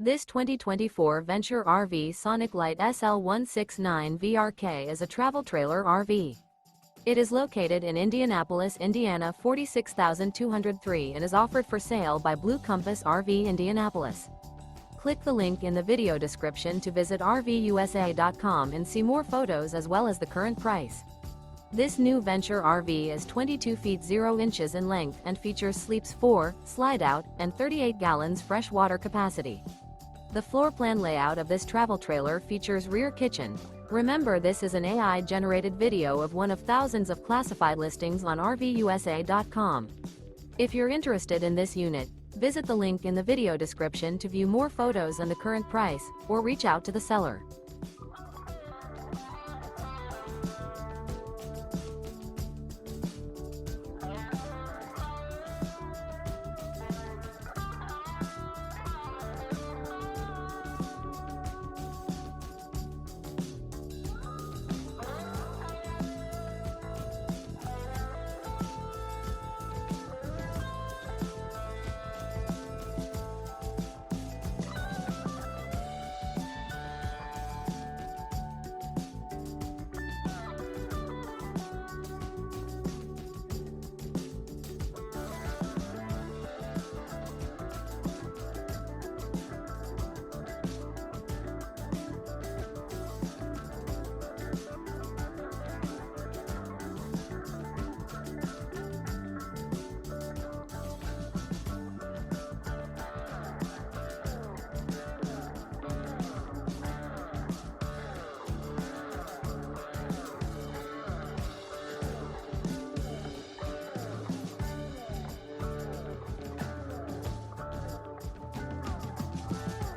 This 2024 Venture RV Sonic Lite SL169 VRK is a travel trailer RV. It is located in Indianapolis, Indiana 46203 and is offered for sale by Blue Compass RV Indianapolis. Click the link in the video description to visit RVUSA.com and see more photos as well as the current price. This new Venture RV is 22 feet 0 inches in length and features sleeps 4, Slideout, and 38 gallons fresh water capacity. The floor plan layout of this travel trailer features rear kitchen. Remember, this is an AI-generated video of one of thousands of classified listings on RVUSA.com. If you're interested in this unit, visit the link in the video description to view more photos and the current price, or reach out to the seller.